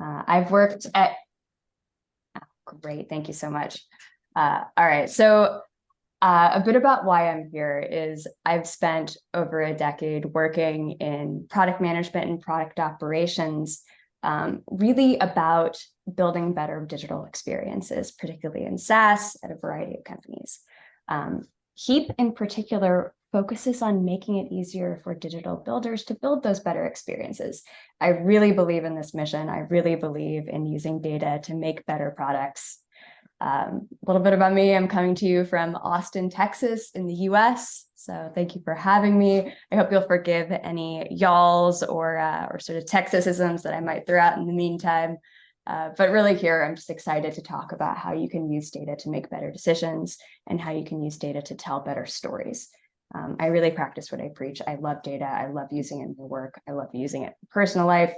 I've worked at, great, thank you so much. All right, so a bit about why I'm here is I've spent over a decade working in product management and product operations, really about building better digital experiences, particularly in SaaS at a variety of companies. Heap in particular focuses on making it easier for digital builders to build those better experiences. I really believe in this mission. I really believe in using data to make better products. A little bit about me, I'm coming to you from Austin, Texas in the US. So thank you for having me. I hope you'll forgive any y'alls or sort of Texasisms that I might throw out in the meantime. But really here, I'm just excited to talk about how you can use data to make better decisions and how you can use data to tell better stories. I really practice what I preach. I love data. I love using it in my work. I love using it in personal life.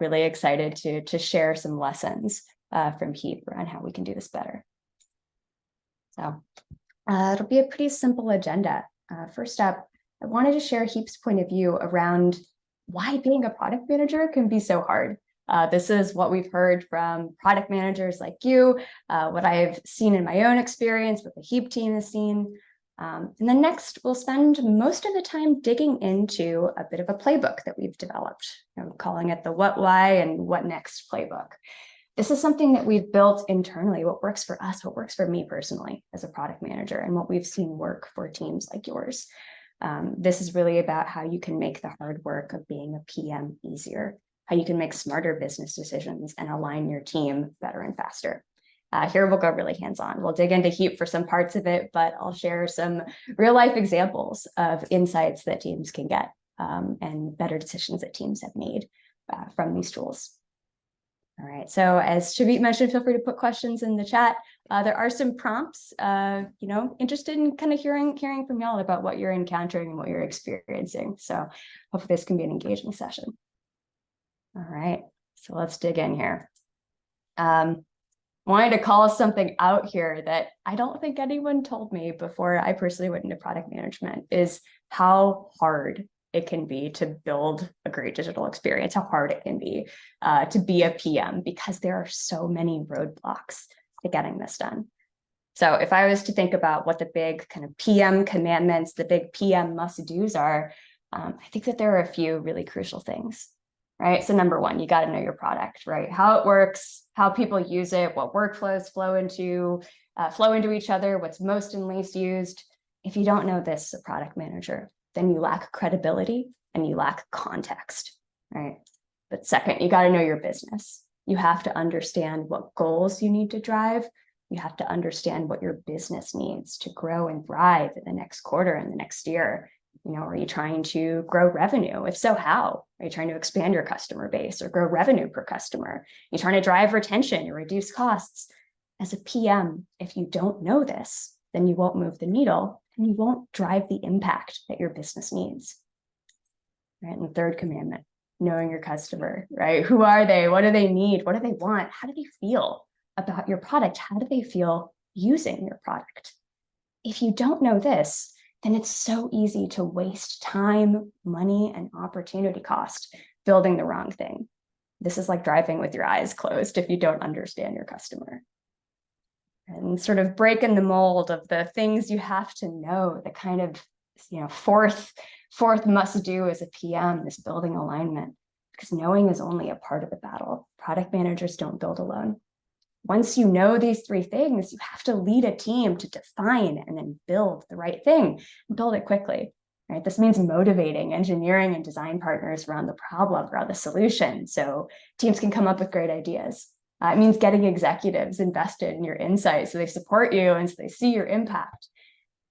Really excited to share some lessons from Heap around how we can do this better. So it'll be a pretty simple agenda. First up, I wanted to share Heap's point of view around why being a product manager can be so hard. This is what we've heard from product managers like you, what I've seen in my own experience, what the Heap team has seen. And then next, we'll spend most of the time digging into a bit of a playbook that we've developed. I'm calling it the what, why, and what next playbook. This is something that we've built internally, what works for us, what works for me personally as a product manager, and what we've seen work for teams like yours. This is really about how you can make the hard work of being a PM easier, how you can make smarter business decisions and align your team better and faster. Here we'll go really hands-on. We'll dig into Heap for some parts of it, but I'll share some real-life examples of insights that teams can get and better decisions that teams have made from these tools. All right, so as Shavit mentioned, feel free to put questions in the chat. There are some prompts, interested in kind of hearing from y'all about what you're encountering and what you're experiencing. So hopefully this can be an engaging session. All right, so let's dig in here. Wanted to call something out here that I don't think anyone told me before I personally went into product management is how hard it can be to build a great digital experience, how hard it can be to be a PM, because there are so many roadblocks to getting this done. So if I was to think about what the big kind of PM commandments, the big PM must-dos are, I think that there are a few really crucial things, right? So number one, you got to know your product, right? How it works, how people use it, what workflows flow into each other, what's most and least used. If you don't know this as a product manager, then you lack credibility and you lack context, right? But second, you got to know your business. You have to understand what goals you need to drive. You have to understand what your business needs to grow and thrive in the next quarter and the next year. Are you trying to grow revenue? If so, how? Are you trying to expand your customer base or grow revenue per customer? Are you trying to drive retention or reduce costs? As a PM, if you don't know this, then you won't move the needle and you won't drive the impact that your business needs. Right? And the third commandment, knowing your customer, right? Who are they? What do they need? What do they want? How do they feel about your product? How do they feel using your product? If you don't know this, then it's so easy to waste time, money, and opportunity cost building the wrong thing. This is like driving with your eyes closed if you don't understand your customer. And sort of breaking the mold of the things you have to know, the kind of fourth must do as a PM, is building alignment, because knowing is only a part of the battle. Product managers don't build alone. Once you know these three things, you have to lead a team to define and then build the right thing and build it quickly, right? This means motivating engineering and design partners around the problem, around the solution, so teams can come up with great ideas. It means getting executives invested in your insights so they support you and so they see your impact.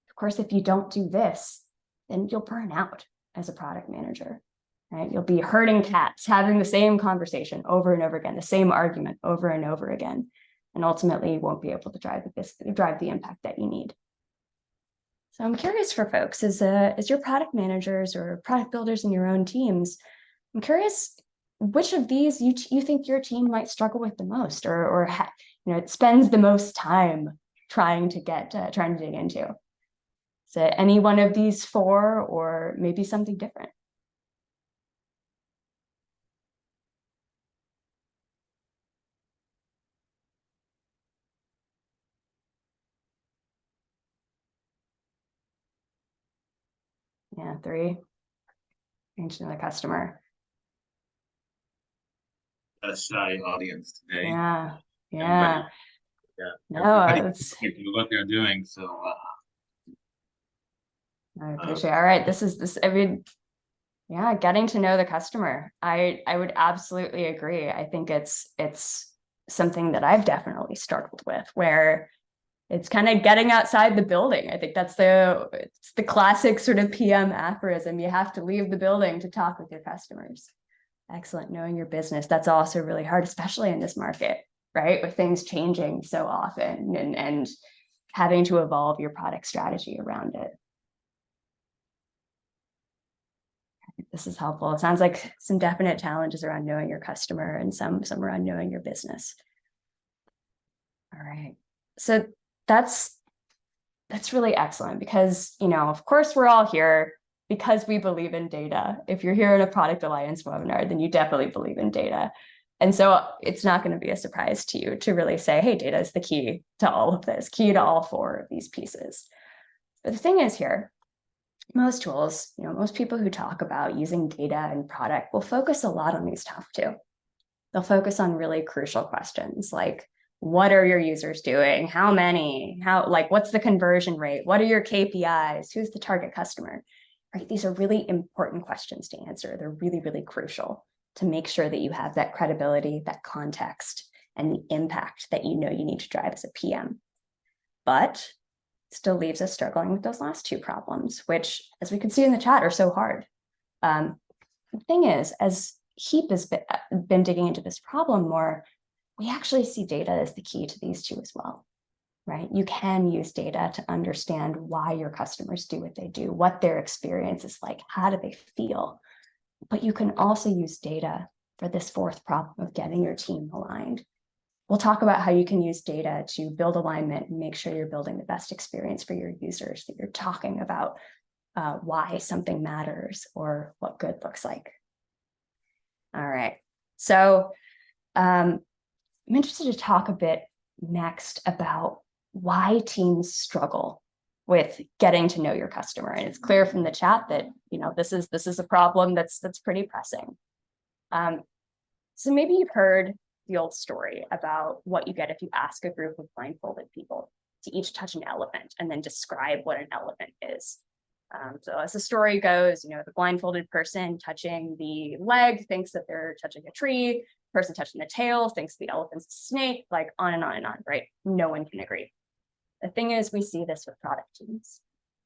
Of course, if you don't do this, then you'll burn out as a product manager, right? You'll be herding cats, having the same conversation over and over again, the same argument over and over again. And ultimately, you won't be able to drive the impact that you need. So I'm curious for folks, as your product managers or product builders in your own teams, I'm curious which of these you think your team might struggle with the most, or it spends the most time trying to dig into. Is it any one of these four, or maybe something different? Yeah, 3, getting to know the customer. A shy audience today. Yeah, Everybody, yeah. yeah, No, everybody it's, can do what they're doing. So, I appreciate it. All right, this, I mean, yeah, getting to know the customer. I would absolutely agree. I think it's something that I've definitely struggled with, where it's kind of getting outside the building. I think it's the classic sort of PM aphorism. You have to leave the building to talk with your customers. Excellent. Knowing your business. That's also really hard, especially in this market, right? With things changing so often and having to evolve your product strategy around it. This is helpful. It sounds like some definite challenges around knowing your customer and some around knowing your business. All right. So that's really excellent because, of course, we're all here because we believe in data. If you're here in a product alliance webinar, then you definitely believe in data. And so it's not going to be a surprise to you to really say, hey, data is the key to all of this, key to all 4 of these pieces. But the thing is here, most tools, most people who talk about using data and product will focus a lot on these top 2. They'll focus on really crucial questions like, what are your users doing? How many? What's the conversion rate? What are your KPIs? Who's the target customer? Right? These are really important questions to answer. They're really, really crucial to make sure that you have that credibility, that context, and the impact that you need to drive as a PM. But still leaves us struggling with those last 2 problems, which, as we can see in the chat, are so hard. The thing is, as Heap has been digging into this problem more, we actually see data as the key to these 2 as well, right? You can use data to understand why your customers do what they do, what their experience is like, how do they feel? But you can also use data for this 4th problem of getting your team aligned. We'll talk about how you can use data to build alignment and make sure you're building the best experience for your users, that you're talking about why something matters or what good looks like. All right. So I'm interested to talk a bit next about why teams struggle with getting to know your customer. And it's clear from the chat that, this is a problem that's pretty pressing. So maybe you've heard the old story about what you get if you ask a group of blindfolded people to each touch an elephant and then describe what an elephant is. So as the story goes, the blindfolded person touching the leg thinks that they're touching a tree. The person touching the tail thinks the elephant's a snake, like on and on and on, right? No one can agree. The thing is, we see this with product teams,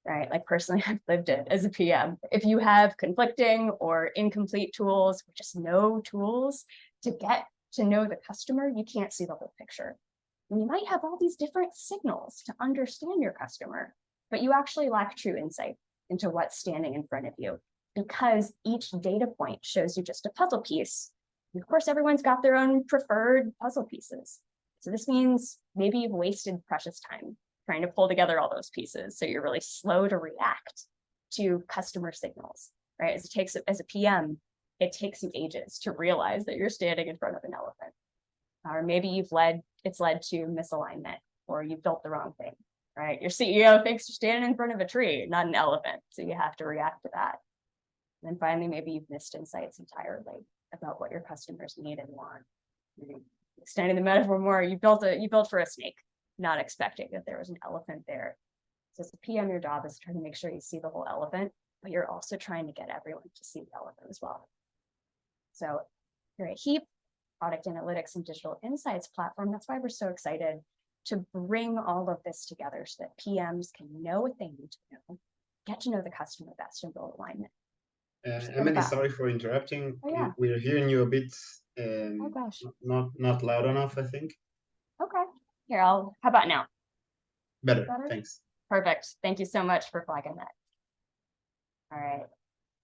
right? Like personally, I've lived it as a PM. If you have conflicting or incomplete tools, or just no tools to get to know the customer, you can't see the whole picture. And you might have all these different signals to understand your customer, but you actually lack true insight into what's standing in front of you because each data point shows you just a puzzle piece. And of course, everyone's got their own preferred puzzle pieces. So this means maybe you've wasted precious time trying to pull together all those pieces. So you're really slow to react to customer signals, right? As a PM, it takes you ages to realize that you're standing in front of an elephant. Or maybe it's led to misalignment, or you built the wrong thing, right? Your CEO thinks you're standing in front of a tree, not an elephant. So you have to react to that. And then finally, maybe you've missed insights entirely about what your customers need and want. Extending the metaphor more, you built for a snake, not expecting that there was an elephant there. So as a PM, your job is to try to make sure you see the whole elephant, but you're also trying to get everyone to see the elephant as well. So here at Heap, Product Analytics and Digital Insights platform, that's why we're so excited to bring all of this together so that PMs can know what they need to know, get to know the customer best, and build alignment. Emily, sorry for interrupting. Oh, yeah. We're hearing you a bit Oh gosh. not loud enough, I think. Okay. Here, how about now? Better, thanks. Perfect. Thank you so much for flagging that. All right.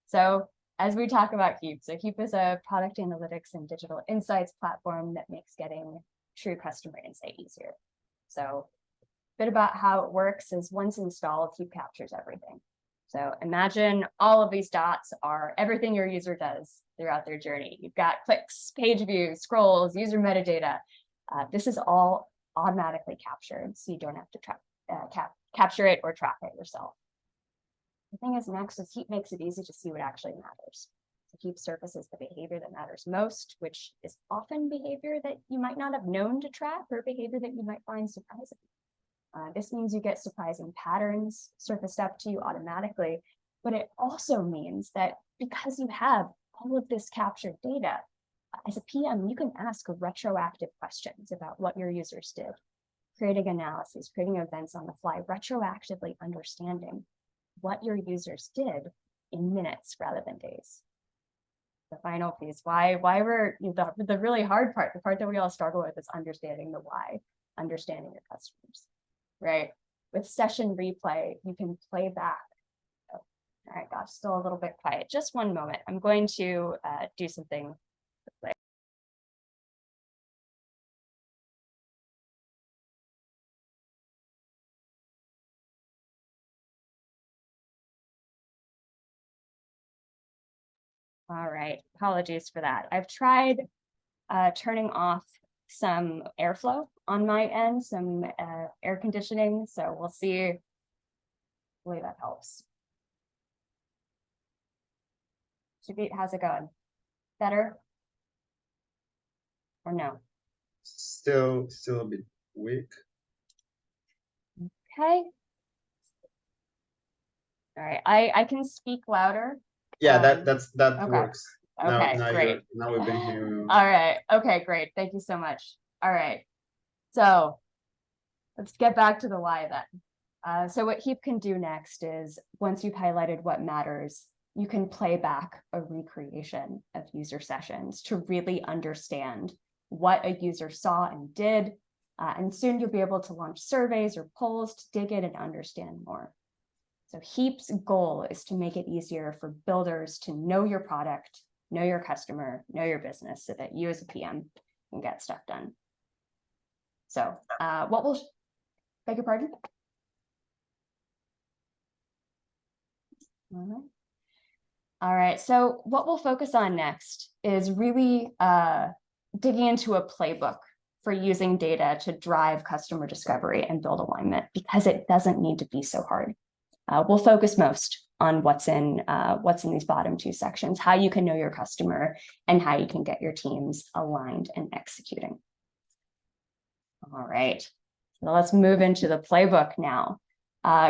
So as we talk about Heap, so Heap is a product analytics and digital insights platform that makes getting true customer insight easier. So a bit about how it works is once installed, Heap captures everything. So imagine all of these dots are everything your user does throughout their journey. You've got clicks, page views, scrolls, user metadata. This is all automatically captured, so you don't have to capture it or track it yourself. The thing is next is Heap makes it easy to see what actually matters. So Heap surfaces the behavior that matters most, which is often behavior that you might not have known to track or behavior that you might find surprising. This means you get surprising patterns surfaced up to you automatically, but it also means that because you have all of this captured data, as a PM, you can ask retroactive questions about what your users did, creating analyses, creating events on the fly, retroactively understanding what your users did in minutes rather than days. The final piece, why we're the really hard part, the part that we all struggle with, is understanding the why, understanding your customers, right? With session replay, you can play back. Oh, all right, gosh, still a little bit quiet. Just one moment. I'm going to do something. All right, apologies for that. I've tried turning off some airflow on my end, some air conditioning, so we'll see. Hopefully that helps. Shavit, how's it going? Better? Or no? Still a bit weak. Okay. All right, I can speak louder. Yeah, that okay. works. Okay, now great. now we can hear you. All right. Okay, great. Thank you so much. All right. So let's get back to the why then. So what Heap can do next is, once you've highlighted what matters, you can play back a recreation of user sessions to really understand what a user saw and did. And soon you'll be able to launch surveys or polls to dig in and understand more. So Heap's goal is to make it easier for builders to know your product, know your customer, know your business, so that you as a PM can get stuff done. So beg your pardon? All right, so what we'll focus on next is really digging into a playbook for using data to drive customer discovery and build alignment, because it doesn't need to be so hard. We'll focus most on what's in these bottom two sections, how you can know your customer and how you can get your teams aligned and executing. All right, so let's move into the playbook now.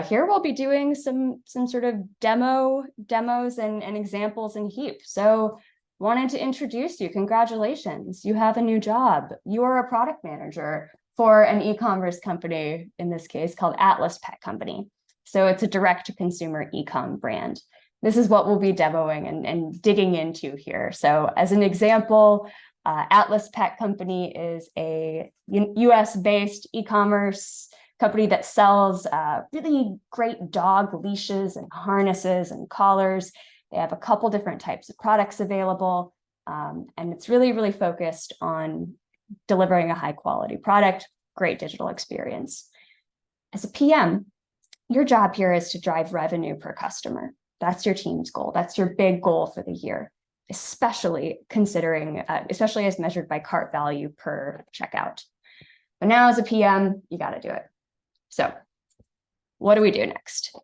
Here we'll be doing some sort of demos and examples in Heap. So wanted to introduce you. Congratulations, you have a new job. You are a product manager for an e-commerce company, in this case called Atlas Pet Company. So it's a direct-to-consumer e-com brand. This is what we'll be demoing and digging into here. So as an example, Atlas Pet Company is a US-based e-commerce company that sells really great dog leashes and harnesses and collars. They have a couple different types of products available, and it's really, really focused on delivering a high-quality product, great digital experience. As a PM, your job here is to drive revenue per customer. That's your team's goal. That's your big goal for the year, especially considering, especially as measured by cart value per checkout. But now as a PM, you got to do it. So what do we do next?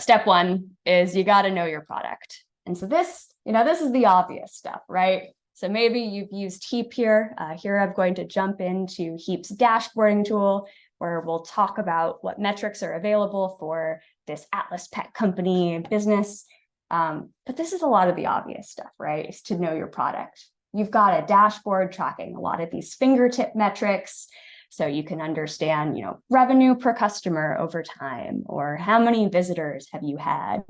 Step one is you got to know your product. And so this is the obvious stuff, right? So maybe you've used Heap here. Here I'm going to jump into Heap's dashboarding tool, where we'll talk about what metrics are available for this Atlas Pet Company business. But this is a lot of the obvious stuff, right? Is to know your product. You've got a dashboard tracking a lot of these fingertip metrics, so you can understand, revenue per customer over time, or how many visitors have you had?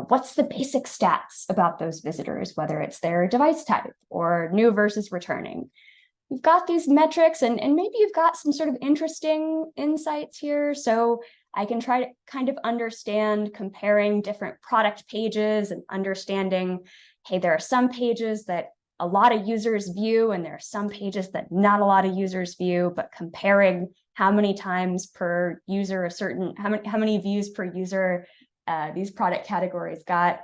What's the basic stats about those visitors, whether it's their device type or new versus returning? You've got these metrics, and maybe you've got some sort of interesting insights here. So I can try to kind of understand comparing different product pages and understanding, hey, there are some pages that a lot of users view, and there are some pages that not a lot of users view, but comparing how many times per user how many views per user these product categories got.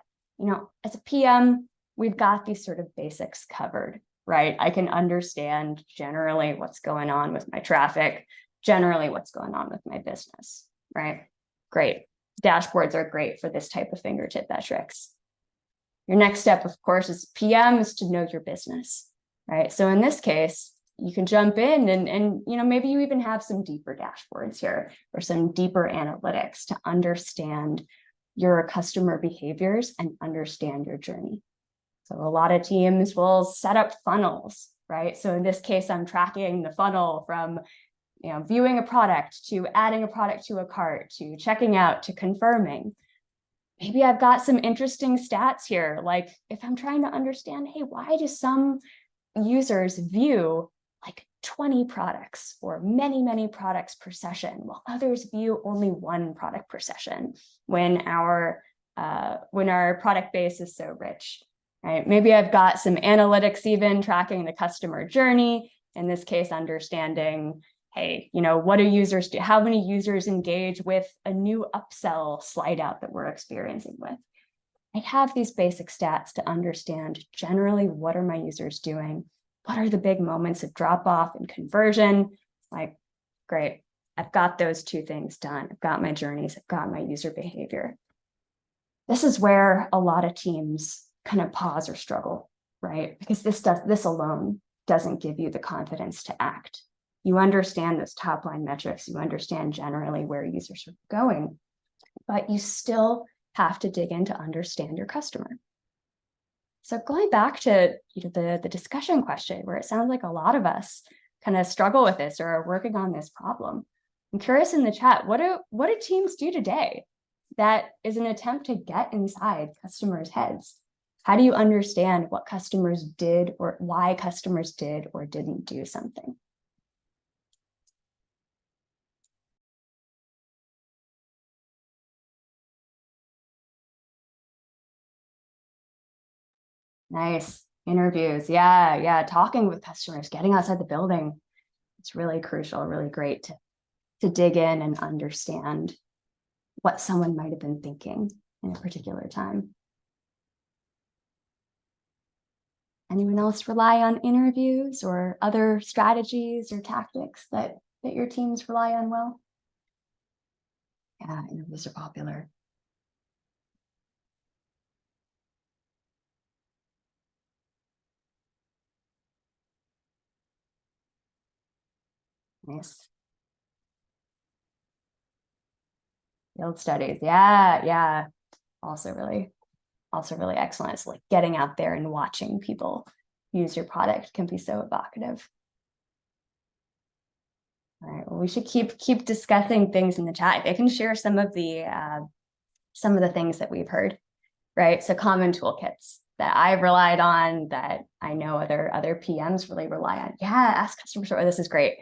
As a PM, we've got these sort of basics covered, right? I can understand generally what's going on with my traffic, generally what's going on with my business, right? Great. dashboards are great for this type of fingertip metrics. Your next step, of course, as PM is to know your business, right? So in this case, you can jump in and maybe you even have some deeper dashboards here or some deeper analytics to understand your customer behaviors and understand your journey. So a lot of teams will set up funnels, right? So in this case, I'm tracking the funnel from viewing a product to adding a product to a cart to checking out to confirming. Maybe I've got some interesting stats here. Like if I'm trying to understand, hey, why do some users view like 20 products or many, many products per session, while others view only one product per session when our product base is so rich, right? Maybe I've got some analytics even tracking the customer journey. In this case, understanding, hey, what do users do? How many users engage with a new upsell slide out that we're experiencing with? I have these basic stats to understand generally what are my users doing? What are the big moments of drop off and conversion? Like, great, I've got those two things done. I've got my journeys, I've got my user behavior. This is where a lot of teams kind of pause or struggle, right? Because this alone doesn't give you the confidence to act. You understand those top line metrics, you understand generally where users are going, but you still have to dig in to understand your customer. So going back to the discussion question, where it sounds like a lot of us kind of struggle with this or are working on this problem. I'm curious in the chat, what do teams do today that is an attempt to get inside customers' heads? How do you understand what customers did or why customers did or didn't do something? Nice. Interviews. Yeah. Talking with customers, getting outside the building. It's really crucial, really great to dig in and understand what someone might have been thinking in a particular time. Anyone else rely on interviews or other strategies or tactics that your teams rely on well? Yeah, interviews are popular. Nice. Field studies. Yeah. Also really excellent. It's like getting out there and watching people use your product can be so evocative. All right, well, we should keep discussing things in the chat. I can share some of the things that we've heard, right? So common toolkits that I've relied on, that I know other PMs really rely on. Yeah, ask customers, or this is great.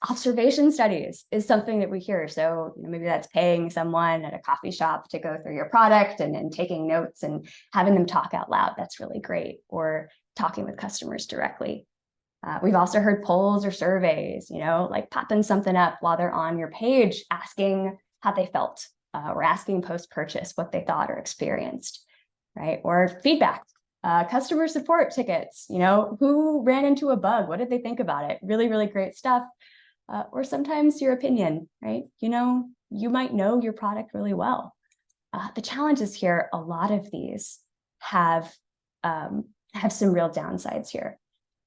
Observation studies is something that we hear. So maybe that's paying someone at a coffee shop to go through your product and taking notes and having them talk out loud. That's really great. Or talking with customers directly. We've also heard polls or surveys, like popping something up while they're on your page, asking how they felt, or asking post-purchase what they thought or experienced, right? Or feedback. Customer support tickets, who ran into a bug? What did they think about it? Really, really great stuff. Or sometimes your opinion, right? You might know your product really well. The challenge is here, a lot of these have some real downsides here.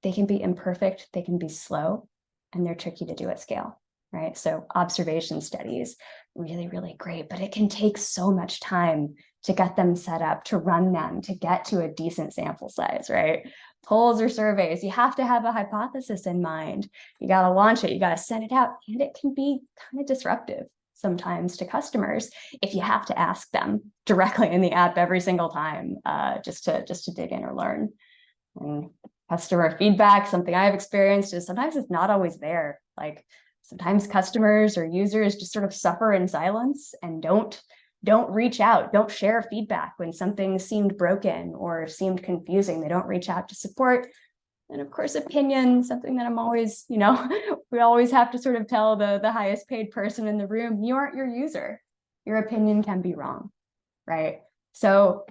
They can be imperfect, they can be slow, and they're tricky to do at scale, right? So observation studies, really, really great, but it can take so much time to get them set up, to run them, to get to a decent sample size, right? Polls or surveys, you have to have a hypothesis in mind. You got to launch it, you got to send it out, and it can be kind of disruptive sometimes to customers if you have to ask them directly in the app every single time, just to dig in or learn. And customer feedback, something I've experienced, is sometimes it's not always there. Like sometimes customers or users just sort of suffer in silence and don't reach out, don't share feedback when something seemed broken or seemed confusing. They don't reach out to support. And of course, opinion, something that I'm always, we always have to sort of tell the highest paid person in the room, you aren't your user. Your opinion can be wrong, right? So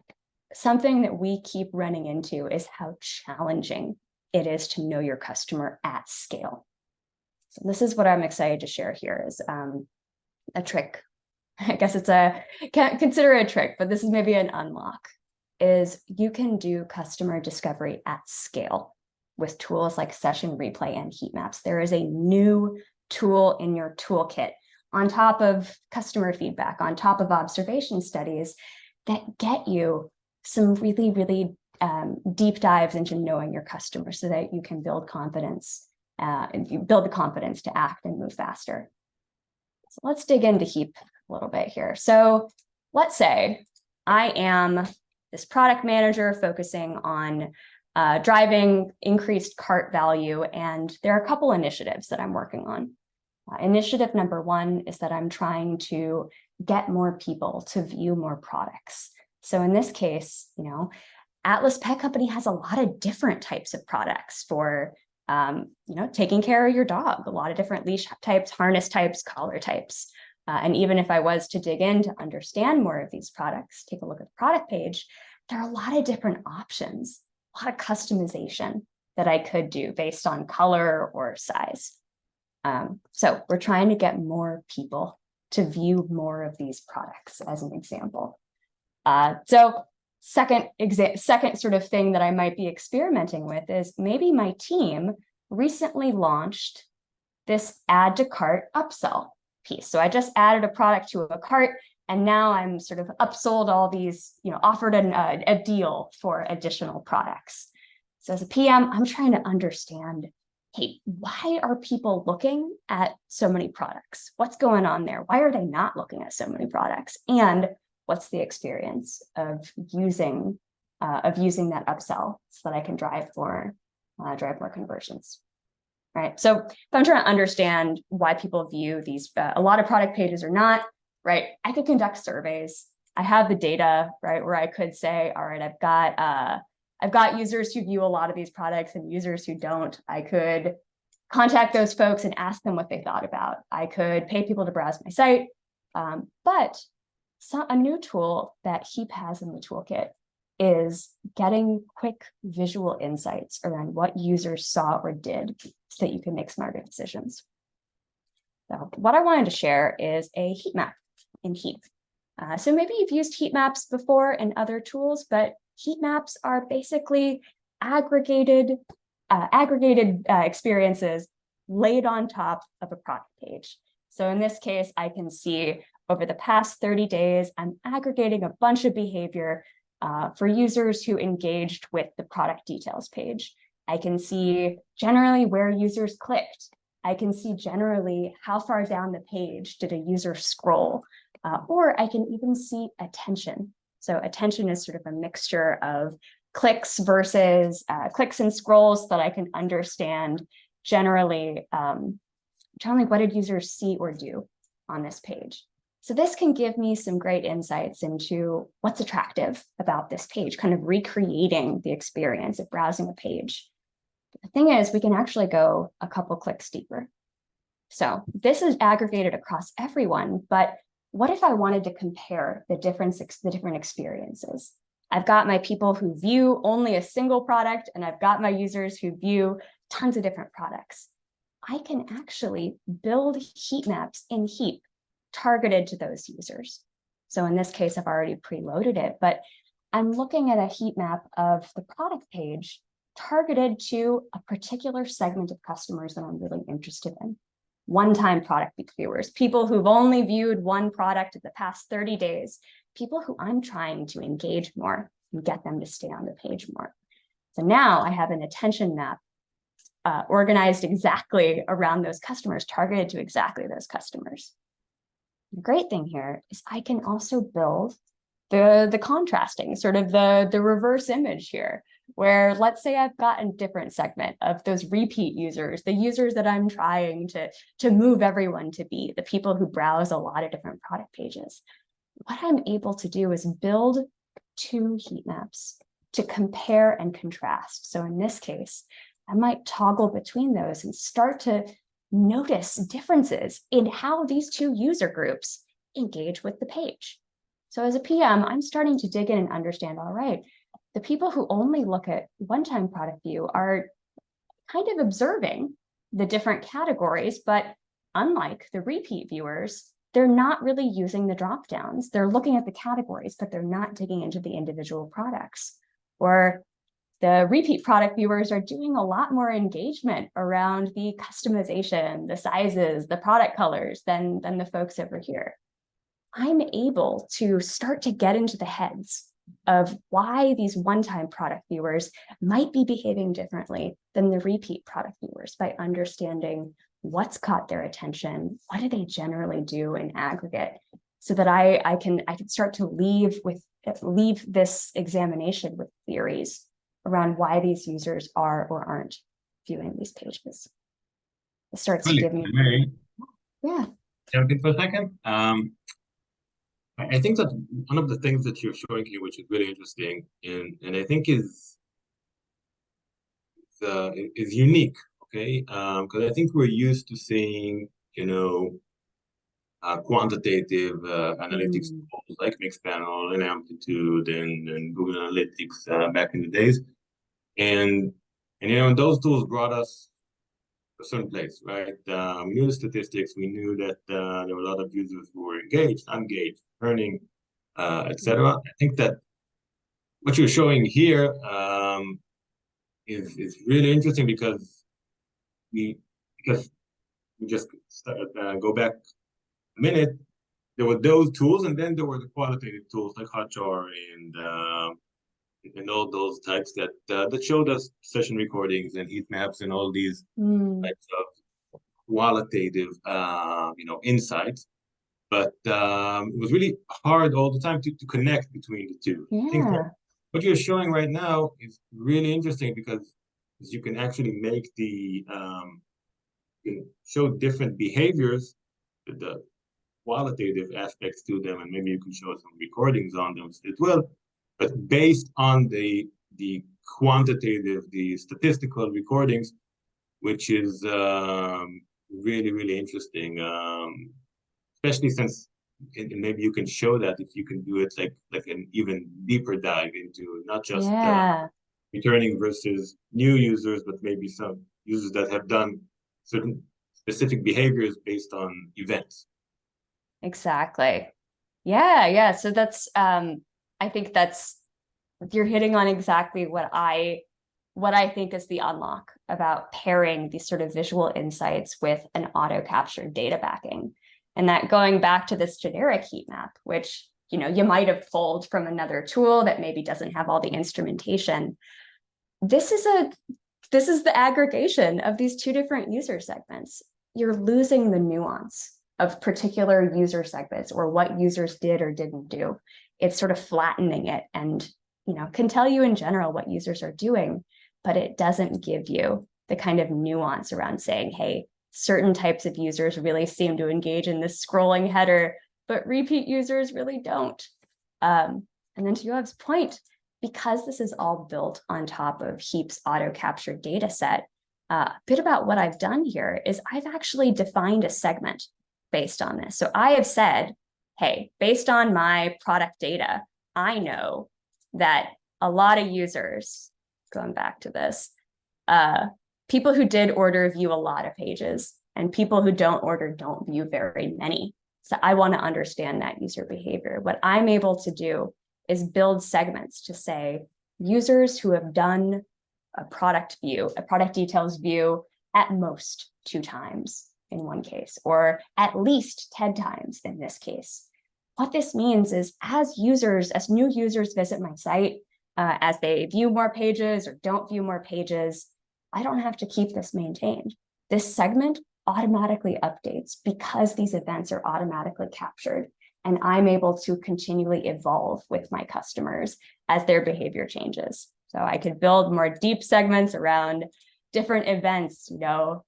something that we keep running into is how challenging it is to know your customer at scale. So this is what I'm excited to share here is a trick I guess can't consider it a trick, but this is maybe an unlock, is you can do customer discovery at scale with tools like session replay and heat maps. There is a new tool in your toolkit on top of customer feedback, on top of observation studies that get you some really, really deep dives into knowing your customers so that you can build confidence and you build the confidence to act and move faster. So let's dig into Heap a little bit here. So let's say I am this product manager focusing on driving increased cart value, and there are a couple initiatives that I'm working on. Initiative number one is that I'm trying to get more people to view more products. So in this case, Atlas Pet Company has a lot of different types of products for taking care of your dog, a lot of different leash types, harness types, collar types. And even if I was to dig in to understand more of these products, take a look at the product page, there are a lot of different options, a lot of customization that I could do based on color or size. So we're trying to get more people to view more of these products as an example. So second sort of thing that I might be experimenting with is maybe my team recently launched this add to cart upsell piece. So I just added a product to a cart, and now I'm sort of upsold all these, offered a deal for additional products. So as a PM, I'm trying to understand, hey, why are people looking at so many products? What's going on there? Why are they not looking at so many products? And what's the experience of using that upsell so that I can drive more conversions, right? So if I'm trying to understand why people view these, a lot of product pages or not, right? I could conduct surveys. I have the data, right, where I could say, all right, I've got users who view a lot of these products and users who don't. I could contact those folks and ask them what they thought about. I could pay people to browse my site, but a new tool that Heap has in the toolkit is getting quick visual insights around what users saw or did so that you can make smarter decisions. So what I wanted to share is a heat map in Heap. So maybe you've used heat maps before in other tools, but heat maps are basically aggregated experiences laid on top of a product page. So in this case, I can see over the past 30 days, I'm aggregating a bunch of behavior for users who engaged with the product details page. I can see generally where users clicked. I can see generally how far down the page did a user scroll, or I can even see attention. So attention is sort of a mixture of clicks versus clicks and scrolls so that I can understand generally what did users see or do on this page. So this can give me some great insights into what's attractive about this page, kind of recreating the experience of browsing a page. The thing is, we can actually go a couple clicks deeper. So this is aggregated across everyone, but what if I wanted to compare the different experiences? I've got my people who view only a single product, and I've got my users who view tons of different products. I can actually build heat maps in Heap targeted to those users. So in this case, I've already preloaded it, but I'm looking at a heat map of the product page targeted to a particular segment of customers that I'm really interested in. One-time product viewers, people who've only viewed one product in the past 30 days, people who I'm trying to engage more and get them to stay on the page more. So now I have an attention map organized exactly around those customers, targeted to exactly those customers. The great thing here is I can also build the contrasting, sort of the reverse image here, where let's say I've got a different segment of those repeat users, the users that I'm trying to move everyone to be, the people who browse a lot of different product pages. What I'm able to do is build two heat maps to compare and contrast. So in this case, I might toggle between those and start to notice differences in how these two user groups engage with the page. So as a PM, I'm starting to dig in and understand, all right, the people who only look at one-time product view are kind of observing the different categories, but unlike the repeat viewers, they're not really using the drop downs. They're looking at the categories, but they're not digging into the individual products. Or the repeat product viewers are doing a lot more engagement around the customization, the sizes, the product colors than the folks over here. I'm able to start to get into the heads of why these one-time product viewers might be behaving differently than the repeat product viewers by understanding what's caught their attention, what do they generally do in aggregate, so that I can start to leave this examination with theories around why these users are or aren't viewing these pages. It starts to give me, yeah. Jump in for a second. I think that one of the things that you're showing here, which is really interesting, and I think is unique, okay? Because I think we're used to seeing, quantitative analytics tools like Mixpanel and Amplitude and Google Analytics back in the days, and those tools brought us a certain place, right? We knew the statistics. We knew that there were a lot of users who were engaged, unengaged, earning, etc. I think that what you're showing here is really interesting because we just go back a minute. There were those tools, and then there were the qualitative tools like Hotjar and all those types that showed us session recordings and heat maps and all these types of qualitative insights. But it was really hard all the time to connect between the two. I think that what you're showing right now is really interesting because you can actually make you can show different behaviors, the qualitative aspects to them, and maybe you can show some recordings on them as well. But based on the quantitative, the statistical recordings, which is really, really interesting, especially since maybe you can show that if you can do it like an even deeper dive into not just returning versus new users, but maybe some users that have done certain specific behaviors based on events. Exactly. Yeah. So that's I think you're hitting on exactly what I think is the unlock about pairing these sort of visual insights with an auto-captured data backing. And that going back to this generic heat map, which you might have pulled from another tool that maybe doesn't have all the instrumentation. This is the aggregation of these two different user segments. You're losing the nuance of particular user segments or what users did or didn't do. It's sort of flattening it and can tell you in general what users are doing, but it doesn't give you the kind of nuance around saying, hey, certain types of users really seem to engage in this scrolling header, but repeat users really don't. And then to Yoav's point, because this is all built on top of Heap's auto-captured data set, a bit about what I've done here is I've actually defined a segment based on this. So I have said, hey, based on my product data, I know that a lot of users, going back to this, people who did order view a lot of pages, and people who don't order don't view very many. So I want to understand that user behavior. What I'm able to do is build segments to say users who have done a product details view at most 2 times in one case, or at least 10 times in this case. What this means is as new users visit my site, as they view more pages or don't view more pages, I don't have to keep this maintained. This segment automatically updates because these events are automatically captured, and I'm able to continually evolve with my customers as their behavior changes. So I could build more deep segments around different events,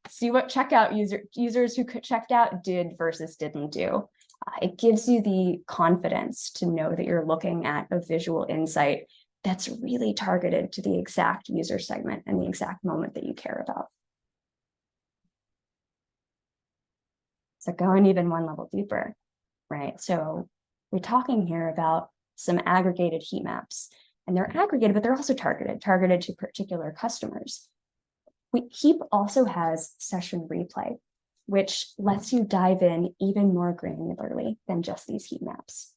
see what checkout users who checked out did versus didn't do. It gives you the confidence to know that you're looking at a visual insight that's really targeted to the exact user segment and the exact moment that you care about. So going even one level deeper, right? So we're talking here about some aggregated heat maps, and they're aggregated, but they're also targeted to particular customers. Heap also has session replay. which lets you dive in even more granularly than just these heat maps.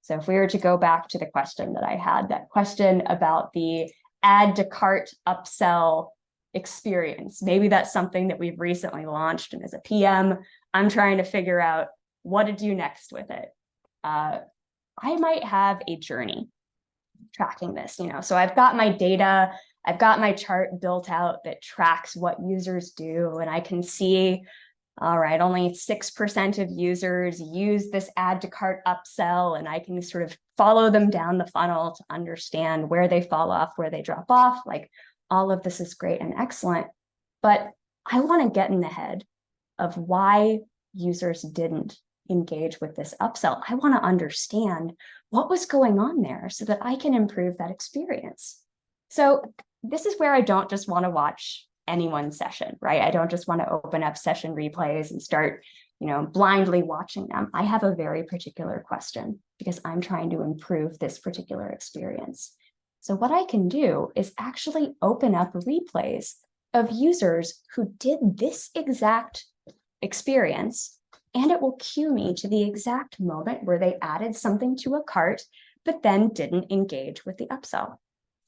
So if we were to go back to the question that I had, that question about the add to cart upsell experience, maybe that's something that we've recently launched, and as a PM, I'm trying to figure out what to do next with it. I might have a journey tracking this, so I've got my data, I've got my chart built out that tracks what users do, and I can see, all right, only 6% of users use this add to cart upsell, and I can sort of follow them down the funnel to understand where they fall off, where they drop off. Like, all of this is great and excellent, but I want to get in the head of why users didn't engage with this upsell. I want to understand what was going on there so that I can improve that experience. So this is where I don't just want to watch anyone's session, right? I don't just want to open up session replays and start, blindly watching them. I have a very particular question because I'm trying to improve this particular experience. So what I can do is actually open up replays of users who did this exact experience, and it will cue me to the exact moment where they added something to a cart, but then didn't engage with the upsell.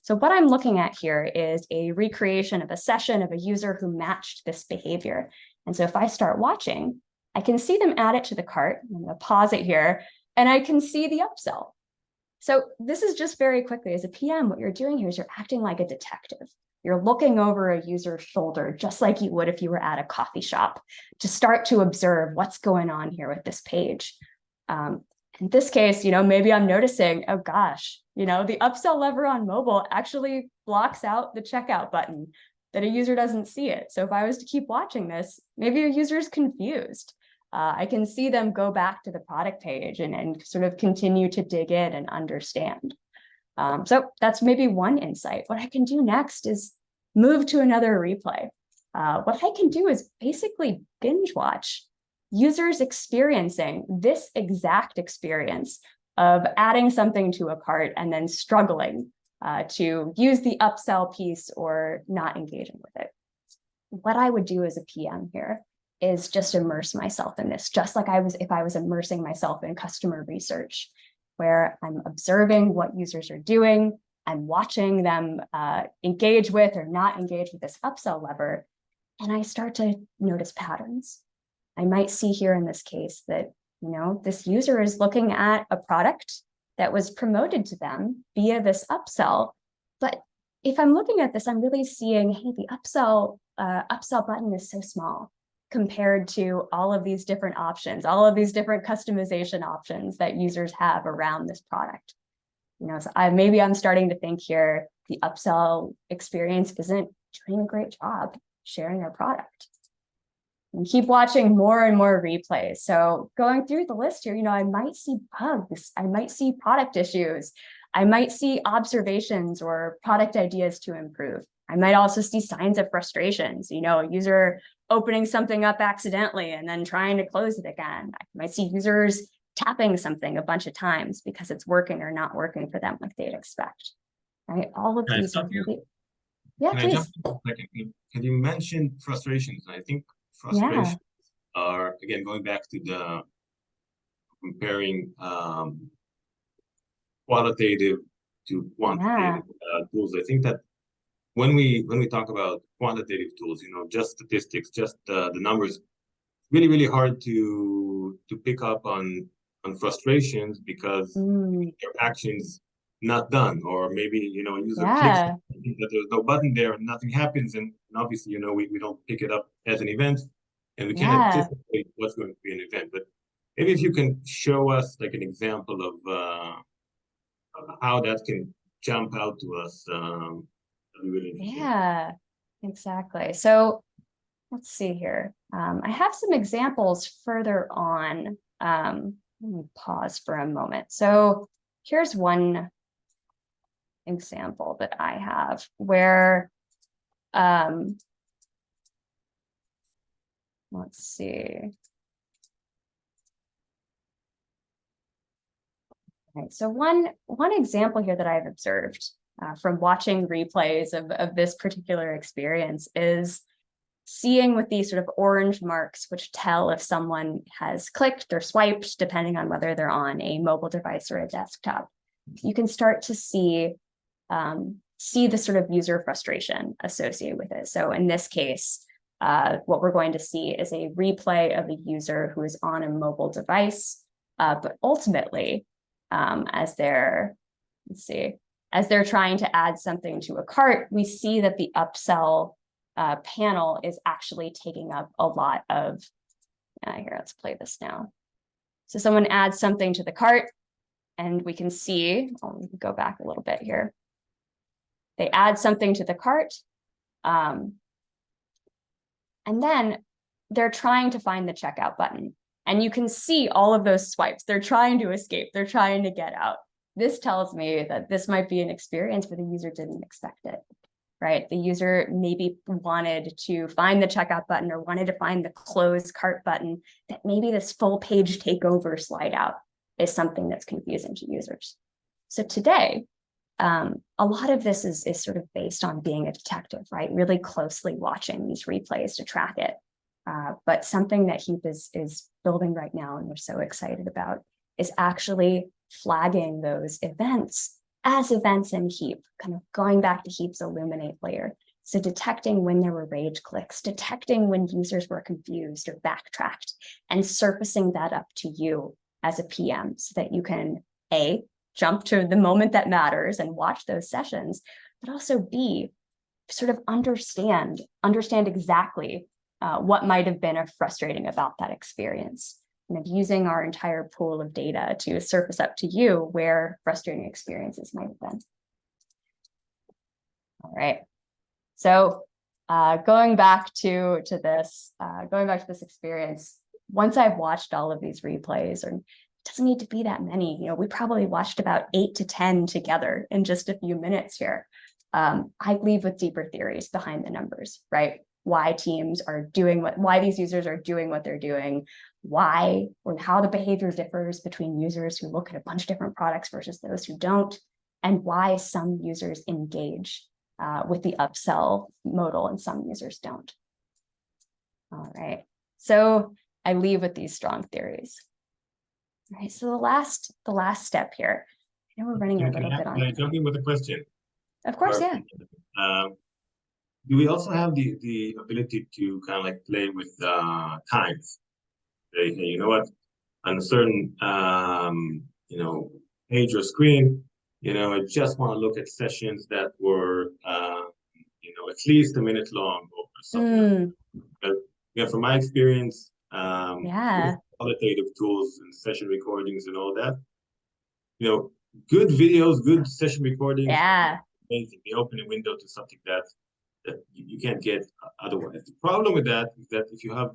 So what I'm looking at here is a recreation of a session of a user who matched this behavior. And so if I start watching, I can see them add it to the cart. I'm going to pause it here, and I can see the upsell. So this is just very quickly, as a PM, what you're doing here is you're acting like a detective. You're looking over a user's shoulder, just like you would if you were at a coffee shop, to start to observe what's going on here with this page. In this case, maybe I'm noticing, oh gosh, the upsell lever on mobile actually blocks out the checkout button, that a user doesn't see it. So if I was to keep watching this, maybe a user is confused. I can see them go back to the product page and sort of continue to dig in and understand. So that's maybe one insight. What I can do next is move to another replay. What I can do is basically binge watch users experiencing this exact experience of adding something to a cart and then struggling to use the upsell piece or not engaging with it. What I would do as a PM here is just immerse myself in this, just like if I was immersing myself in customer research, where I'm observing what users are doing, I'm watching them engage with or not engage with this upsell lever, and I start to notice patterns. I might see here in this case that, this user is looking at a product that was promoted to them via this upsell. But if I'm looking at this, I'm really seeing, hey, the upsell button is so small compared to all of these different options, all of these different customization options that users have around this product. So maybe I'm starting to think here, the upsell experience isn't doing a great job sharing our product. And keep watching more and more replays. So going through the list here, I might see bugs, I might see product issues, I might see observations or product ideas to improve. I might also see signs of frustrations, a user opening something up accidentally and then trying to close it again. I might see users tapping something a bunch of times because it's working or not working for them like they'd expect. Right? All of these are really... Yeah, please. Can you mention frustrations? I think frustrations are, again, going back to the comparing qualitative to quantitative tools. I think that when we talk about quantitative tools, just statistics, just the numbers, really hard to pick up on frustrations because their actions not done, or maybe a user clicks that there's no button there and nothing happens, and obviously we don't pick it up as an event, and we can't anticipate what's going to be an event. But maybe if you can show us like an example of how that can jump out to us, that'd be really interesting. Yeah, exactly. So let's see here. I have some examples further on. Let me pause for a moment. So here's one example that I have where, let's see. Okay, so one example here that I've observed from watching replays of this particular experience is seeing with these sort of orange marks, which tell if someone has clicked or swiped, depending on whether they're on a mobile device or a desktop, you can start to see the sort of user frustration associated with it. So in this case, what we're going to see is a replay of a user who is on a mobile device, but ultimately, as they're trying to add something to a cart, we see that the upsell panel is actually taking up a lot of, here, let's play this now. So someone adds something to the cart, and we can see, I'll go back a little bit here. They add something to the cart, and then they're trying to find the checkout button. And you can see all of those swipes. They're trying to escape. They're trying to get out. This tells me that this might be an experience where the user didn't expect it, right? The user maybe wanted to find the checkout button or wanted to find the close cart button, that maybe this full page takeover slide out is something that's confusing to users. So today, a lot of this is sort of based on being a detective, right? Really closely watching these replays to track it. But something that Heap is building right now, and we're so excited about, is actually flagging those events as events in Heap, kind of going back to Heap's Illuminate layer. So detecting when there were rage clicks, detecting when users were confused or backtracked, and surfacing that up to you as a PM so that you can, A, jump to the moment that matters and watch those sessions, but also B, sort of understand exactly what might have been frustrating about that experience. And using our entire pool of data to surface up to you where frustrating experiences might have been. All right. So going back to this experience, once I've watched all of these replays, and it doesn't need to be that many, we probably watched about 8 to 10 together in just a few minutes here. I leave with deeper theories behind the numbers, right? Why teams are doing why these users are doing what they're doing, why or how the behavior differs between users who look at a bunch of different products versus those who don't, and why some users engage with the upsell modal and some users don't. All right, so I leave with these strong theories. All right, so the last step here. I know we're running a little bit on. Can I jump in with a question? Of course, yeah. Do we also have the ability to kind of like play with times? Say, hey, you know what? On a certain page or screen, I just want to look at sessions that were at least a minute long or something. But from my experience, Yeah, qualitative tools and session recordings and all that, good videos, good session recordings, yeah, amazing. They open a window to something that you can't get otherwise. The problem with that is that if you have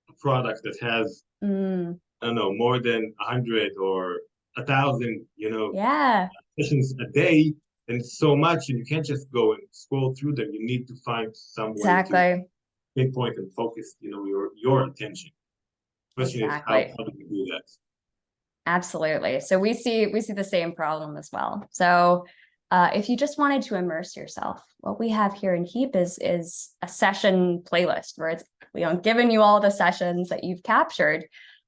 a product that has, I don't know, more than 100 or 1,000, yeah, sessions a day, then it's so much, and you can't just go and scroll through them. You need to find some way to exactly. pinpoint and focus, your attention. Question is, how do you do that? Absolutely. So we see the same problem as well. So if you just wanted to immerse yourself, what we have here in Heap is a session playlist where it's giving you all the sessions that you've captured,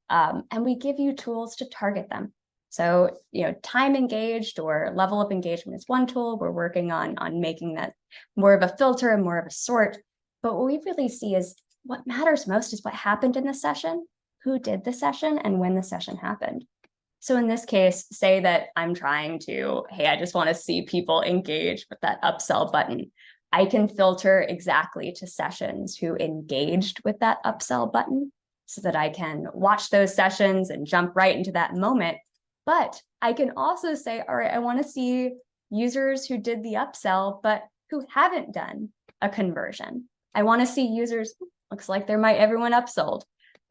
and we give you tools to target them. So time engaged or level of engagement is one tool. We're working on making that more of a filter and more of a sort. But what we really see is what matters most is what happened in the session, who did the session, and when the session happened. So in this case, say that I'm trying to, hey, I just want to see people engage with that upsell button. I can filter exactly to sessions who engaged with that upsell button so that I can watch those sessions and jump right into that moment. But I can also say, all right, I want to see users who did the upsell, but who haven't done a conversion. I want to see users, looks like everyone upsold.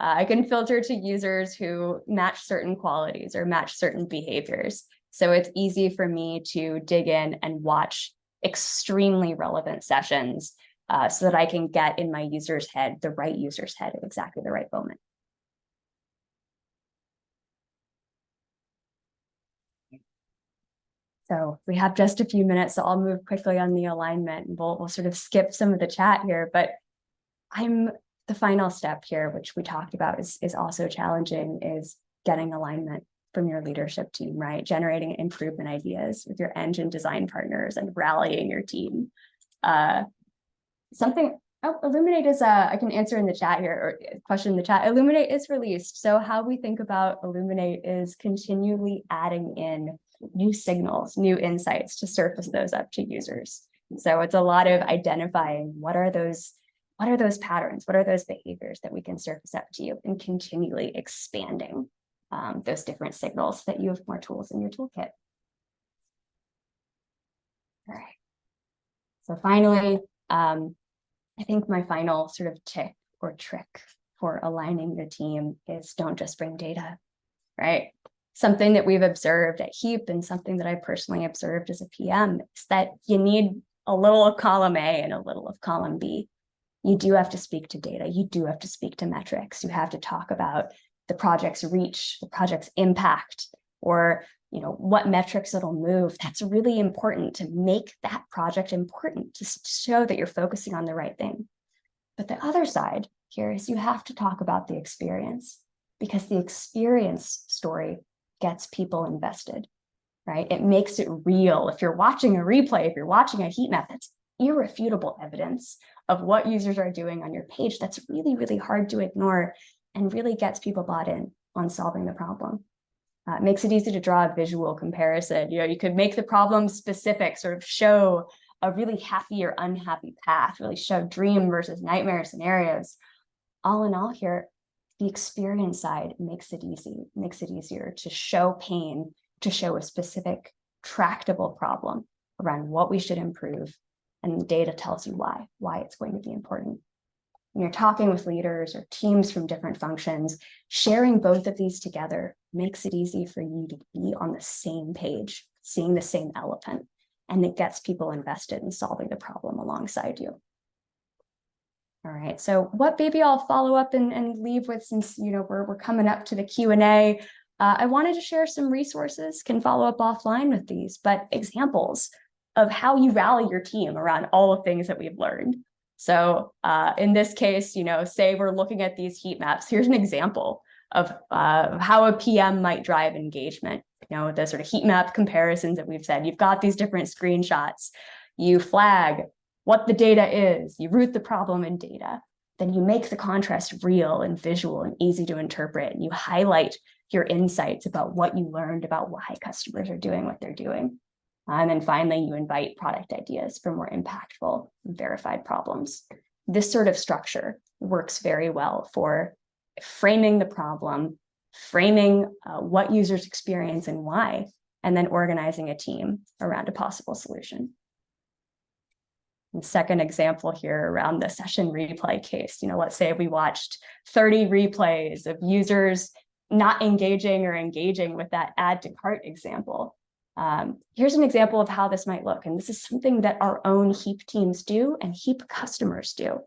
I can filter to users who match certain qualities or match certain behaviors. So it's easy for me to dig in and watch extremely relevant sessions so that I can get in my user's head, the right user's head at exactly the right moment. So we have just a few minutes, so I'll move quickly on the alignment. And we'll sort of skip some of the chat here, but The final step here, which we talked about is also challenging, is getting alignment from your leadership team, right? Generating improvement ideas with your engine design partners and rallying your team. Illuminate is I can answer in the chat here, or question in the chat. Illuminate is released. So how we think about Illuminate is continually adding in new signals, new insights to surface those up to users. So it's a lot of identifying what are those patterns, what are those behaviors that we can surface up to you, and continually expanding those different signals that you have more tools in your toolkit. All right. So finally, I think my final sort of tip or trick for aligning your team is don't just bring data, right? Something that we've observed at Heap and something that I personally observed as a PM is that you need a little of column A and a little of column B. You do have to speak to data. You do have to speak to metrics. You have to talk about the project's reach, the project's impact, or what metrics it'll move. That's really important to make that project important, to show that you're focusing on the right thing. But the other side here is you have to talk about the experience, because the experience story gets people invested, right? It makes it real. If you're watching a replay, if you're watching a heat map, that's irrefutable evidence of what users are doing on your page. That's really, really hard to ignore and really gets people bought in on solving the problem. It makes it easy to draw a visual comparison. You could make the problem specific, sort of show a really happy or unhappy path, really show dream versus nightmare scenarios. All in all here, the experience side makes it easier to show pain, to show a specific tractable problem around what we should improve. And the data tells you why it's going to be important. When you're talking with leaders or teams from different functions, sharing both of these together makes it easy for you to be on the same page, seeing the same elephant, and it gets people invested in solving the problem alongside you. All right, so what maybe I'll follow up and leave with, since we're coming up to the Q&A, I wanted to share some resources, can follow up offline with these, but examples of how you rally your team around all the things that we've learned. So in this case, say we're looking at these heat maps. Here's an example of how a PM might drive engagement. The sort of heat map comparisons that we've said. You've got these different screenshots. You flag what the data is. You root the problem in data. Then you make the contrast real and visual and easy to interpret. And you highlight your insights about what you learned about why customers are doing what they're doing. And then finally, you invite product ideas for more impactful, verified problems. This sort of structure works very well for framing the problem, framing what users experience and why, and then organizing a team around a possible solution. And second example here around the session replay case, let's say we watched 30 replays of users not engaging or engaging with that add to cart example. Here's an example of how this might look. And this is something that our own Heap teams do and Heap customers do.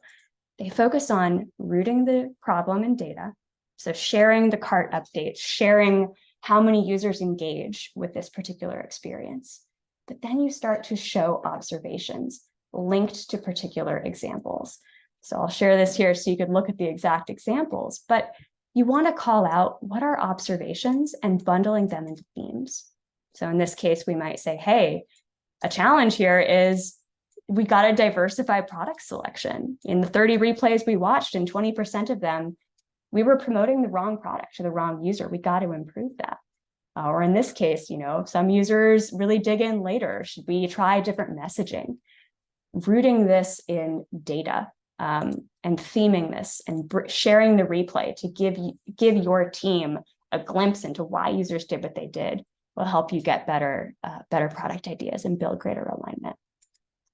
They focus on rooting the problem in data. So sharing the cart updates, sharing how many users engage with this particular experience. But then you start to show observations linked to particular examples. So I'll share this here so you can look at the exact examples, but you want to call out what are observations and bundling them into themes. So in this case, we might say, hey, a challenge here is we got to diversify product selection. In the 30 replays we watched, and 20% of them, we were promoting the wrong product to the wrong user. We got to improve that. Or in this case, some users really dig in later. Should we try different messaging? Rooting this in data and theming this and sharing the replay to give your team a glimpse into why users did what they did will help you get better product ideas and build greater alignment.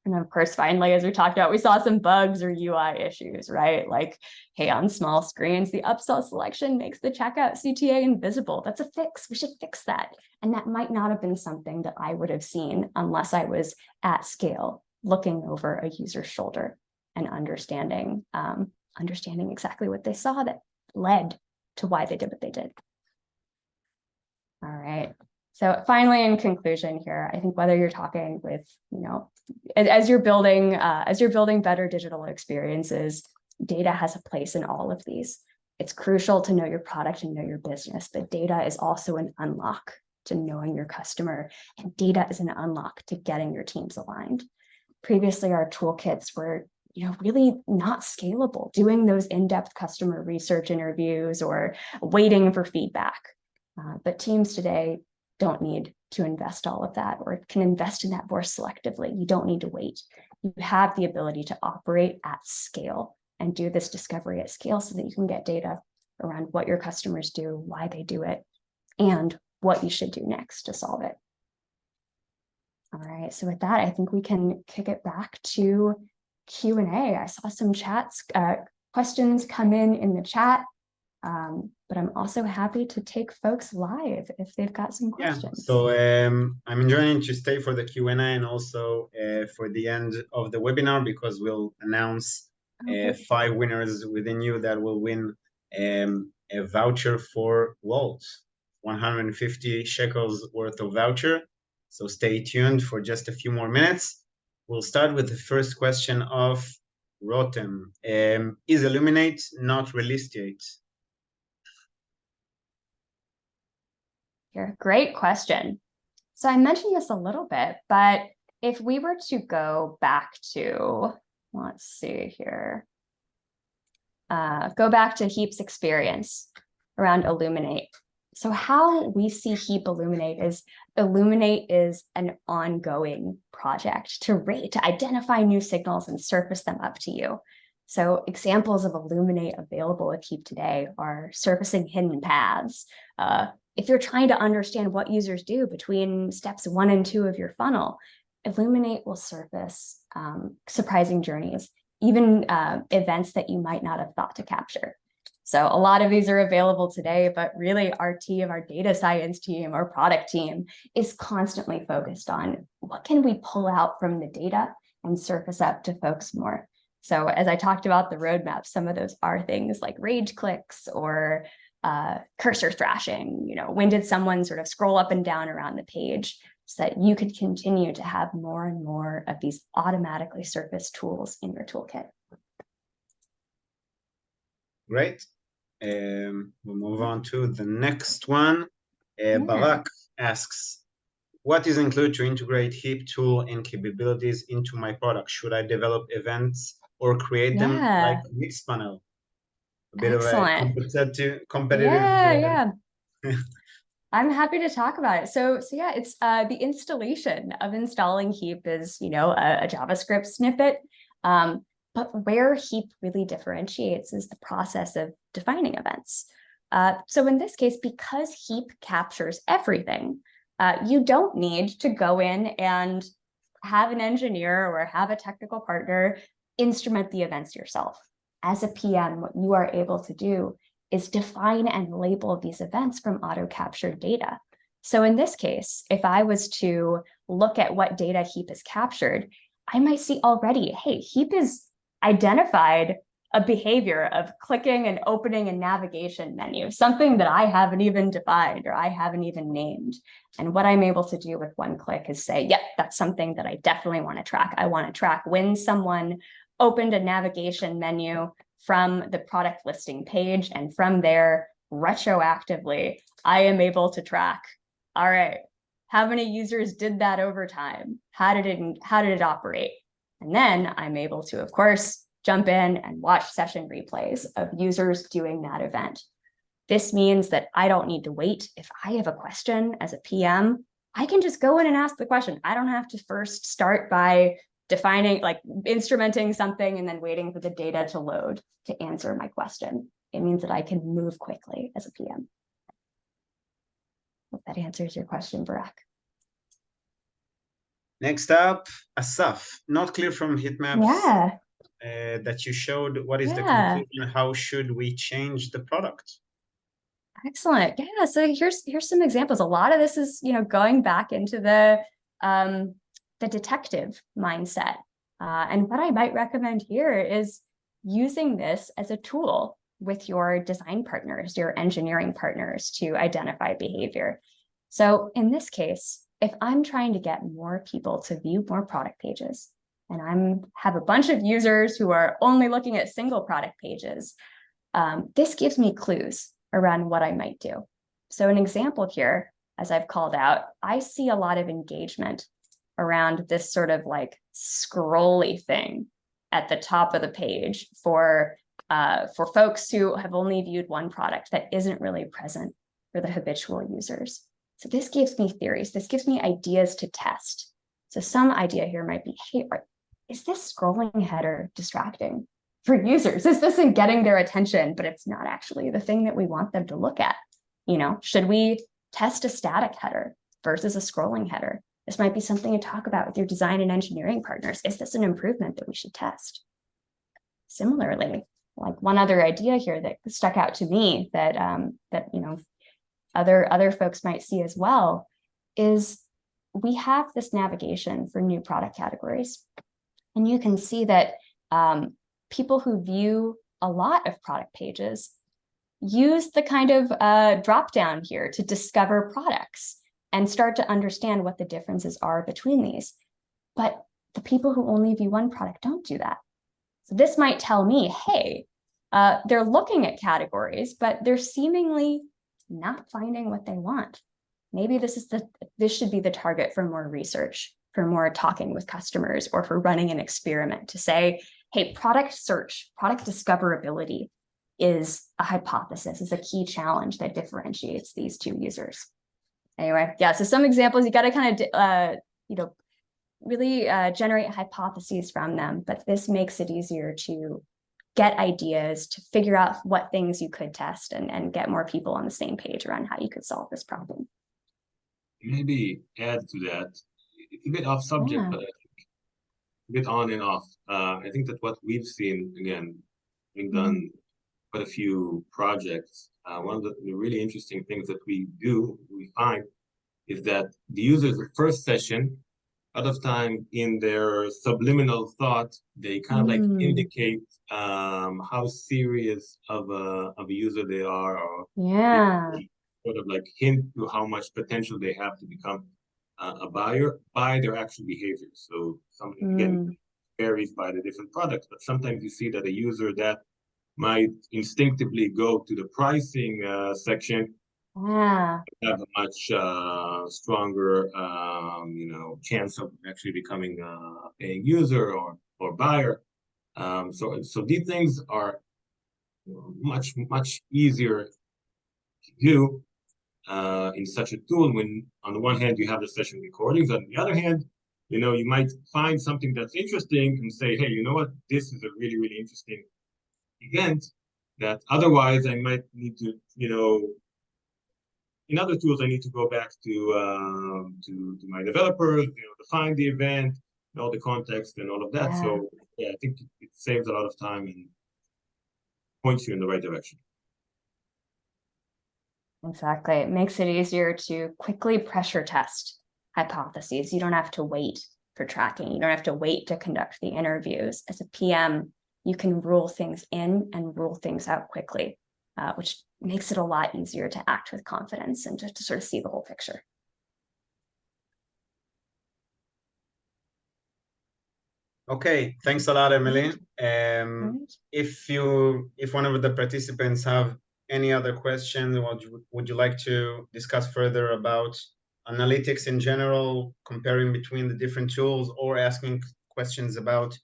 And of course, finally, as we talked about, we saw some bugs or UI issues, right? Like, hey, on small screens, the upsell selection makes the checkout CTA invisible. That's a fix. We should fix that. And that might not have been something that I would have seen unless I was at scale, looking over a user's shoulder and understanding exactly what they saw that led to why they did what they did. All right. So finally, in conclusion here, I think whether you're talking with, as you're building better digital experiences, data has a place in all of these. It's crucial to know your product and know your business, but data is also an unlock to knowing your customer, and data is an unlock to getting your teams aligned. Previously, our toolkits were really not scalable, doing those in-depth customer research interviews or waiting for feedback. But teams today don't need to invest all of that, or can invest in that more selectively. You don't need to wait. You have the ability to operate at scale and do this discovery at scale so that you can get data around what your customers do, why they do it, and what you should do next to solve it. All right, so with that, I think we can kick it back to Q&A. I saw some questions come in the chat, but I'm also happy to take folks live if they've got some questions. So I'm enjoying to stay for the Q&A and also for the end of the webinar, because we'll announce 5 winners within you that will win a voucher for Wolt, 150 shekels worth of voucher. So stay tuned for just a few more minutes. We'll start with the first question of Rotem. Is Illuminate not released yet? Here, great question. So I mentioned this a little bit, but if we were to go back to, let's see here, go back to Heap's experience around Illuminate. So how we see Heap Illuminate is an ongoing project to rate, to identify new signals and surface them up to you. So examples of Illuminate available with Heap today are surfacing hidden paths. If you're trying to understand what users do between steps 1 and 2 of your funnel, Illuminate will surface surprising journeys, even events that you might not have thought to capture. So a lot of these are available today, but really our team, our data science team, our product team is constantly focused on what can we pull out from the data and surface up to folks more. So as I talked about the roadmap, some of those are things like rage clicks or cursor thrashing. When did someone sort of scroll up and down around the page, so that you could continue to have more and more of these automatically surfaced tools in your toolkit. Great. We'll move on to the next one. Barak asks, what is included to integrate Heap tool and capabilities into my product? Should I develop events or create them like a mixed panel? A bit Excellent. of a competitive. Yeah. I'm happy to talk about it. So yeah, it's the installation of installing Heap is, a JavaScript snippet. But where Heap really differentiates is the process of defining events. So in this case, because Heap captures everything, you don't need to go in and have an engineer or have a technical partner instrument the events yourself. As a PM, what you are able to do is define and label these events from auto-captured data. So in this case, if I was to look at what data Heap has captured, I might see already, hey, Heap has identified a behavior of clicking and opening a navigation menu, something that I haven't even defined or I haven't even named. And what I'm able to do with one click is say, yep, that's something that I definitely want to track. I want to track when someone opened a navigation menu from the product listing page, and from there, retroactively, I am able to track, all right, how many users did that over time? How did it operate? And then I'm able to, of course, jump in and watch session replays of users doing that event. This means that I don't need to wait. If I have a question as a PM, I can just go in and ask the question. I don't have to first start by defining, like instrumenting something and then waiting for the data to load to answer my question. It means that I can move quickly as a PM. Hope that answers your question, Barak. Next up, Asaf. Not clear from heat maps that you showed. What is the conclusion? How should we change the product? Excellent. Yeah. So here's some examples. A lot of this is going back into the detective mindset. And what I might recommend here is using this as a tool with your design partners, your engineering partners, to identify behavior. So in this case, if I'm trying to get more people to view more product pages, and have a bunch of users who are only looking at single product pages, this gives me clues around what I might do. So an example here, as I've called out, I see a lot of engagement around this sort of like scrolly thing at the top of the page for folks who have only viewed one product that isn't really present for the habitual users. So this gives me theories. This gives me ideas to test. So some idea here might be, hey, is this scrolling header distracting for users? Is this getting their attention, but it's not actually the thing that we want them to look at? Should we test a static header versus a scrolling header? This might be something to talk about with your design and engineering partners. Is this an improvement that we should test? Similarly, like one other idea here that stuck out to me that other folks might see as well is we have this navigation for new product categories. And you can see that people who view a lot of product pages use the kind of drop down here to discover products and start to understand what the differences are between these. But the people who only view one product don't do that. So this might tell me, hey, they're looking at categories, but they're seemingly not finding what they want. Maybe this should be the target for more research, for more talking with customers, or for running an experiment to say, hey, product search, product discoverability is a hypothesis, is a key challenge that differentiates these two users. Anyway, yeah, so some examples, you got to kind of, really generate hypotheses from them, but this makes it easier to get ideas, to figure out what things you could test and get more people on the same page around how you could solve this problem. Maybe add to that, it's a bit off subject, but I think a bit on and off. I think that what we've seen, again, we've done quite a few projects. One of the really interesting things that we find is that the users, the first session, a lot of time in their subliminal thought, they kind of like indicate how serious of a user they are, or sort of like hint to how much potential they have to become a buyer by their actual behavior. So again, varies by the different products, but sometimes you see that a user that might instinctively go to the pricing section have a much stronger chance of actually becoming a paying user or buyer. So these things are much easier to do in such a tool when on the one hand you have the session recordings, on the other hand you might find something that's interesting and say, hey, you know what, this is a really interesting event that otherwise I might need to in other tools, I need to go back to my developers, define the event, know the context and all of that. So yeah, I think it saves a lot of time and points you in the right direction. Exactly. It makes it easier to quickly pressure test hypotheses. You don't have to wait for tracking. You don't have to wait to conduct the interviews. As a PM, you can rule things in and rule things out quickly, which makes it a lot easier to act with confidence and to sort of see the whole picture. Okay, thanks a lot, Emily. If one of the participants have any other questions, would you like to discuss further about analytics in general, comparing between the different tools, or asking questions about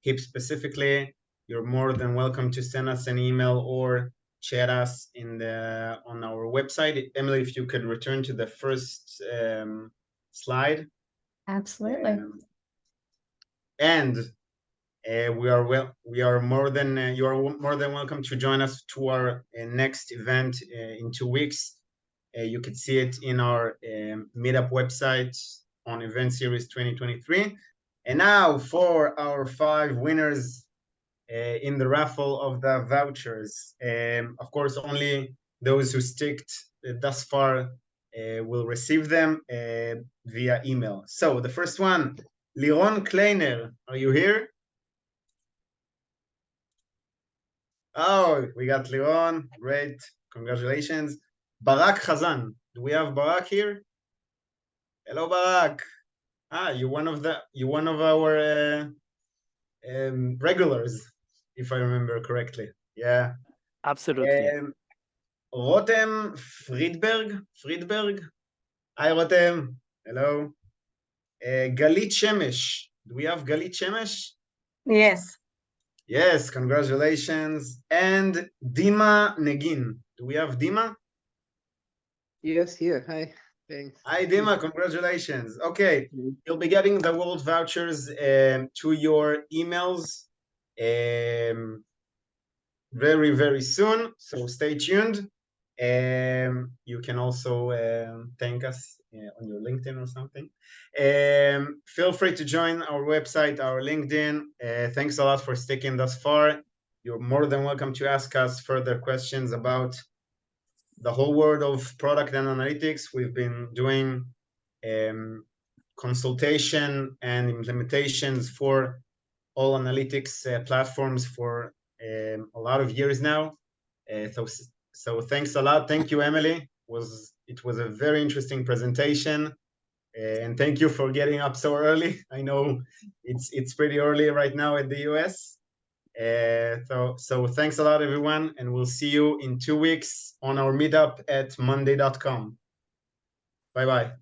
Heap specifically, you're more than welcome to send us an email or chat us on our website. Emily, if you could return to the first slide. Absolutely. And you are more than welcome to join us to our next event in 2 weeks. You can see it in our meetup website on Event Series 2023. And now for our 5 winners in the raffle of the vouchers. Of course, only those who sticked thus far will receive them via email. So the first one, Liron Kleiner, are you here? Oh, we got Liron, great, congratulations. Barak Khazan, do we have Barak here? Hello, Barak. You're one of our regulars, if I remember correctly. Yeah. Absolutely. Rotem Friedberg. Hi, Rotem. Hello. Galit Shemesh. Do we have Galit Shemesh? Yes. Yes, congratulations. And Dima Negin. Do we have Dima? Yes, here. Hi. Thanks. Hi, Dima. Congratulations. Okay, you'll be getting the Wolt vouchers to your emails very, very soon. So stay tuned. You can also thank us on your LinkedIn or something. Feel free to join our website, our LinkedIn. Thanks a lot for sticking thus far. You're more than welcome to ask us further questions about the whole world of product and analytics. We've been doing consultation and implementations for all analytics platforms for a lot of years now. So thanks a lot. Thank you, Emily. It was a very interesting presentation. And thank you for getting up so early. I know it's pretty early right now at the US. So thanks a lot, everyone, and we'll see you in 2 weeks on our meetup at monday.com. Bye-bye.